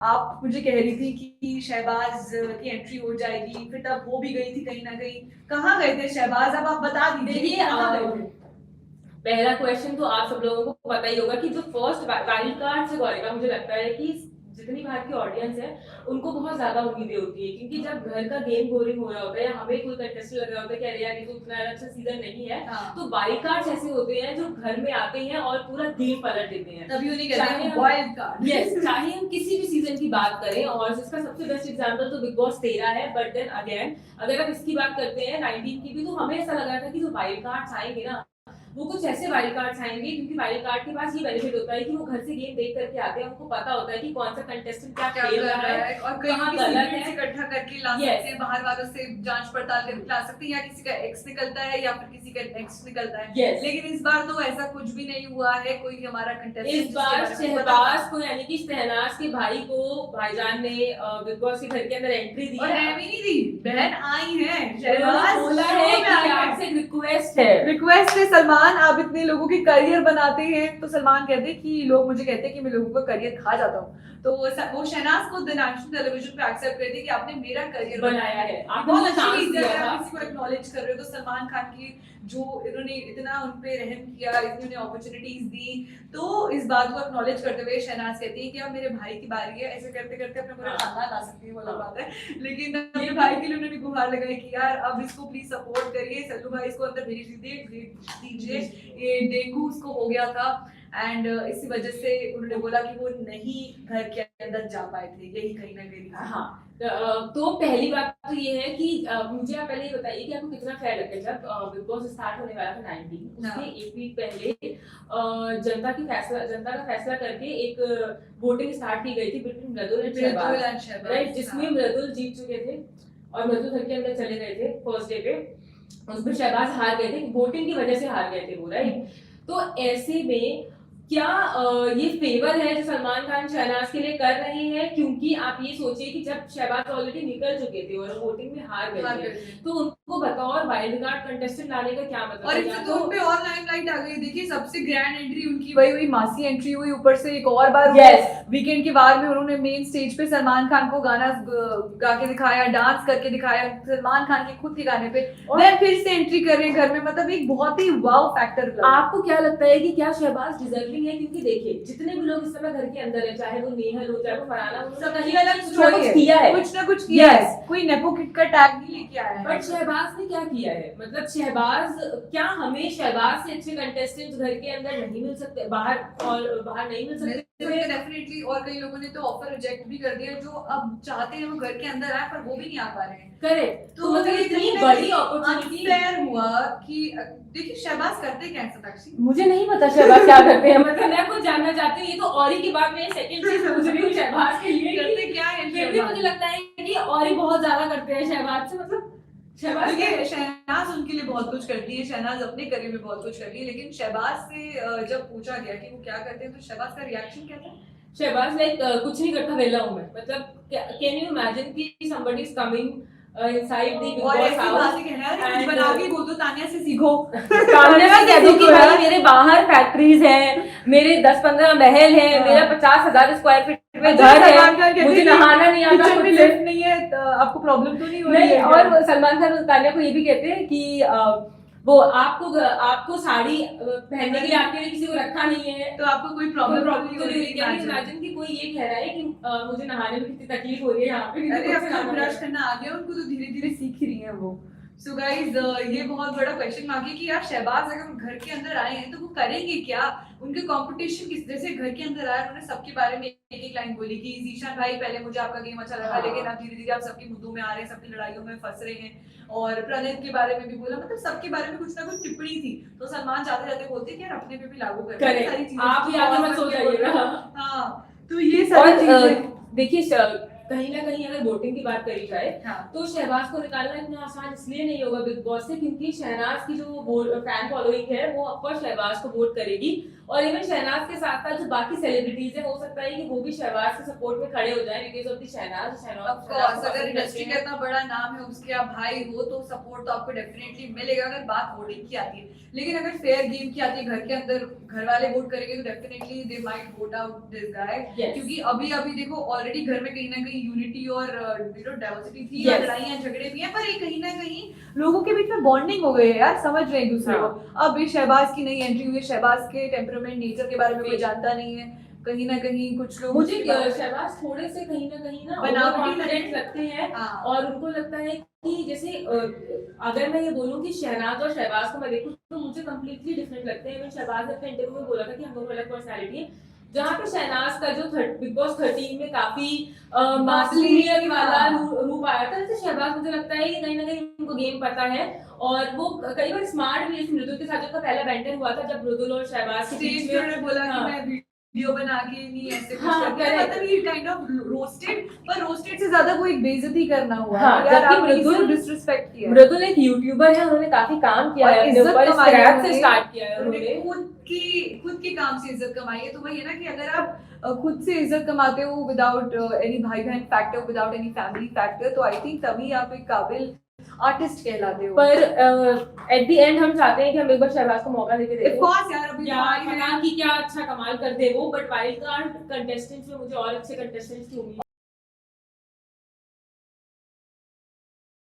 आप मुझे कह रही थी कि शहबाज की एंट्री हो जाएगी, फिर तब हो भी गई थी कहीं ना कहीं। कहाँ गए थे शहबाज? अब आप बता दीजिए देखिए कहाँ गए थे। पहला क्वेश्चन तो आप सब लोगों को पता ही होगा कि जो फर्स्ट वाइल्ड कार्ड से गौरिका, मुझे लगता है कि जितनी बाहर की ऑडियंस है उनको बहुत ज्यादा उम्मीदें होती है, क्योंकि जब घर का गेम बोरिंग हो रहा होता है या हमें कोई कंटेस्टेंट लग रहा होता है कि अरे यार ये तो उतना अच्छा सीजन नहीं है, तो वाइल्ड कार्ड्स ऐसे होते हैं जो घर में आते हैं और पूरा गेम पलट देते हैं। तभी उन्हें कहते हैं वाइल्ड कार्ड। यस, चाहे हम किसी भी सीजन की बात करें, और इसका सबसे बेस्ट एग्जांपल तो बिग बॉस 13 है, बट देन अगेन अगर आप इसकी बात करते हैं 19 की भी, तो हमें ऐसा लग रहा था कि जो वाइल्ड कार्ड्स आएंगे ना वो कुछ ऐसे वाइल्ड कार्ड्स आएंगे, क्योंकि वाइल्ड कार्ड के पास ये बेनिफिट होता है कि वो घर से गेम देख करके आते हैं, उनको पता होता है कि कौन सा कंटेस्टेंट क्या खेल रहा है और कहाँ गलत है, इकट्ठा करके ला सकते हैं, बाहर वालों से जांच पड़ताल करके ला सकते हैं, या किसी का एक्स निकलता है या फिर किसी का नेक्स्ट निकलता है। लेकिन इस बार तो ऐसा कुछ भी नहीं हुआ है, कोई हमारा कंटेस्टेंट इस बार शहबाज को यानी कि शहनाज के भाई को भाईजान ने बिग बॉस के घर के अंदर एंट्री दी और है भी नहीं दी, बहन आई है। शहबाज बोला है कि आपसे रिक्वेस्ट है सलमान, आप इतने लोगों के करियर बनाते हैं, तो सलमान कहते हैं कि लोग मुझे कहते हैं कि मैं लोगों का करियर खा जाता हूँ, तो वो शहनाज को द नेशनल टेलीविजन पे एक्सेप्ट करती है कि आपने मेरा करियर बनाया है। आप बहुत अच्छी चीज है, अगर आप किसी को एक्नॉलेज कर रहे हो, तो सलमान खान की जो इन्होंने इतना उन पे रहम किया, इन्होंने अपॉर्चुनिटीज दी, तो इस बात को एक्नॉलेज करते हुए शहनाज कहती है कि अब मेरे भाई की बारी है। ऐसे करते करते अपना पूरा खानदान ला सकती है, वो अलग बात है, लेकिन अपने भाई के लिए उन्होंने गुहार लगाई कि यार अब इसको प्लीज सपोर्ट करिए, सल्लू भाई इसको अंदर भेज दीजिए, ये डेंगू उसको हो गया था, एंड इसी वजह से उन्होंने बोला कि वो नहीं घर के अंदर जा पाए थे, यही कहीं ना कहीं। हाँ, तो पहली बात तो ये है कि मुझे आप पहले ये बताइए कि आपको कितना फेयर लगता है जब बिग बॉस स्टार्ट होने वाला था 19, उसके एक वीक पहले जनता का फैसला करके एक वोटिंग स्टार्ट की गई थी between Mridul and Shehbaz, right, जिसमें मृदुल जीत चुके थे और मृदुल घर के अंदर चले गए थे फर्स्ट डे पे, उसमें शहबाज हार गए थे, वोटिंग की वजह से हार गए थे वो, राइट। तो ऐसे में क्या ये फेवर है जो सलमान खान शहनाज के लिए कर रहे हैं, क्योंकि आप ये सोचिए कि जब शहबाज ऑलरेडी निकल चुके थे और वोटिंग में हार गए थे, तो उनको बतौर वाइल्ड कार्ड कंटेस्टेंट लाने का क्या मतलब, और इससे तो उन पे और लाइमलाइट आ गई। देखिए सबसे ग्रैंड एंट्री उनकी वही हुई, मासी एंट्री हुई, ऊपर से एक और बार वीकेंड के बाद में उन्होंने मेन स्टेज पे सलमान खान को गाना गा के दिखाया, डांस करके दिखाया सलमान खान के खुद के गाने पे, और फिर से एंट्री कर रहे हैं घर में, मतलब एक बहुत ही वाव फैक्टर। आपको क्या लगता है कि क्या शहबाज डिजर्विंग है? क्योंकि देखिए जितने भी लोग इस समय घर के अंदर है, चाहे वो नेहल हो चाहे वो फरहाना, उन्होंने कहीं अलग कुछ किया है, कुछ ना कुछ किया है, कोई नेपो किड का टैग नहीं लेके आया है। बट शहबाज ने क्या किया है? मतलब शहबाज, क्या हमें शहबाज से अच्छे कंटेस्टेंट्स घर के अंदर नहीं मिल सकते, बाहर नहीं मिल सकते? डेफिनेटली, और कई लोगों ने तो ऑफर रिजेक्ट भी कर दिया, जो अब चाहते हैं वो घर के अंदर आए पर वो भी नहीं आ पा रहे हैं। करेक्ट, तो मतलब इतनी बड़ी अपॉर्चुनिटी फेयर हुआ कि देखिए शहबाज करते क्या है साक्षी, मुझे नहीं पता शहबाज क्या करते हैं, मतलब मैं कुछ जानना चाहती हूँ, ये तो औरी की बात मैं सेकंड चीज पूछ रही हूँ शहबाज के लिए करते क्या है। फिर भी मुझे लगता है कि औरी बहुत ज्यादा करते हैं शहबाज से, मतलब शहनाज उनके लिए बहुत कुछ करती है, शहनाज अपने करियर में बहुत कुछ करती है, लेकिन शहबाज से जब पूछा गया कि वो क्या करते हैं, तो शहबाज का रिएक्शन क्या था? शहबाज लाइक कुछ नहीं करता, वेला हूं मैं, मतलब कैन यू इमेजिन कि somebody is coming inside the Big Boss house and बना के बोल दो, तानिया से सीखो। तानिया से कह दो कि भाई मेरे बाहर फैक्ट्रीज हैं, मेरे 10-15 महल हैं, मेरा 50,000 स्क्वायर फीट में घर है, मुझे नहाना नहीं आता, कुछ लिफ्ट नहीं है, आपको प्रॉब्लम तो नहीं हो रही है? और सलमान खान तानिया को ये भी कहते हैं कि वो आपको साड़ी पहनने के लिए आपके लिए किसी को रखा नहीं है, तो आपको कोई प्रॉब्लम नहीं हो रही है। इमेजिन कि कोई ये कह रहा है कि मुझे नहाने में कितनी तकलीफ हो रही है यहाँ पे, अरे अब ब्रश करना आ गया उनको, तो धीरे धीरे सीख रही है वो। सो गाइज ये बहुत बड़ा क्वेश्चन मार्क है कि यार शहबाज अगर घर के अंदर आए हैं तो वो करेंगे क्या, उनके कंपटीशन किस जैसे घर के अंदर आए, उन्होंने सबके बारे में एक एक लाइन बोली कि जीशान भाई पहले मुझे आपका गेम अच्छा लगा, लेकिन अब धीरे धीरे आप सबके मुद्दों में आ रहे हैं, सबकी लड़ाइयों में फंस रहे हैं, और प्रणीत के बारे में भी बोला, मतलब सबके बारे में कुछ ना कुछ टिप्पणी थी, तो सलमान जाते जाते बोलते कि यार अपने पे भी लागू करें सारी चीजें, आप भी आगे मत सो जाइएगा। हाँ, तो ये सारी चीजें देखिए कहीं ना कहीं अगर वोटिंग की बात करी जाए हाँ। तो शहबाज को निकालना इतना आसान इसलिए नहीं होगा बिग बॉस से, क्योंकि शहनाज की जो फैन फॉलोइंग है वो ऑफकोर्स शहबाज को वोट करेगी, और इवन शहनाज के साथ साथ जो बाकी सेलिब्रिटीज है हो सकता है कि वो भी शहबाज के सपोर्ट में खड़े हो जाएं because of the Shehnaaz. Of course अगर इंडस्ट्री का इतना बड़ा नाम है, उसके आप भाई हो, तो सपोर्ट तो आपको डेफिनेटली मिलेगा अगर बात वोटिंग की आती है। लेकिन अगर फेयर गेम की आती है, घर के अंदर घर वाले वोट करेंगे तो definitely they might vote out this guy, क्योंकि अभी अभी देखो ऑलरेडी घर में कहीं ना कहीं यूनिटी और डाइवर्सिटी थी, Yes. लड़ाइयां झगड़े भी हैं, पर ये कहीं ना कहीं लोगों के बीच में बॉन्डिंग हो गई है यार, समझ रहे हैं एक दूसरे को। अब ये शहबाज की नई एंट्री हुई है, शहबाज के टेम्परामेंट नेचर के बारे में कोई जानता नहीं है, कहीं ना कहीं कुछ लोग मुझे शहबाज थोड़े से कहीं ना बनावटी कॉन्फिडेंट लगते हैं, हाँ। और उनको लगता है कि जैसे अगर मैं ये बोलूं कि शहनाज और शहबाज को मैं देखूं तो मुझे कंप्लीटली डिफरेंट लगते हैं। मैंने शहबाज ने अपने इंटरव्यू में बोला था कि हम दोनों अलग पर्सनालिटी है, जहाँ पे शहनाज का जो बिग बॉस 13 में काफी मासूमियत वाला रूप आया था, जैसे शहबाज मुझे लगता है कि कहीं ना कहीं उनको गेम पता है, और वो कई बार स्मार्ट भी है। मृदुल के साथ जब पहला बैंटर हुआ था, जब मृदुल और शहबाज के बीच में बोला कि हाँ। मैं वीडियो बना के नहीं ऐसे कुछ हाँ, करके, मतलब ये काइंड ऑफ रोस्टेड, पर रोस्टेड से ज्यादा कोई बेइज्जती करना हुआ हाँ, यार, जबकि आपने मृदुल डिसरिस्पेक्ट किया। मृदुल एक यूट्यूबर है, उन्होंने काफी काम किया और है अपने इज्जत ऊपर, कमाई है स्क्रैच से उन्होंने। स्टार्ट किया है उन्होंने। खुद के काम से इज्जत कमाई है, तो वही है ना कि अगर आप खुद से इज्जत कमाते हो विदाउट एनी भाई बहन factor, without any family factor, तो आई थिंक तभी आप एक काबिल आर्टिस्ट कहलाते हो। पर एट द एंड हम चाहते हैं कि हम एक बार शहबाज को मौका देके ऑफ देखें, कोर्स यार, अभी क्या तो आई है। पता कि क्या अच्छा कमाल कर दे वो, बट वाइल्ड कार्ड कंटेस्टेंट्स में मुझे और अच्छे कंटेस्टेंट्स की उम्मीद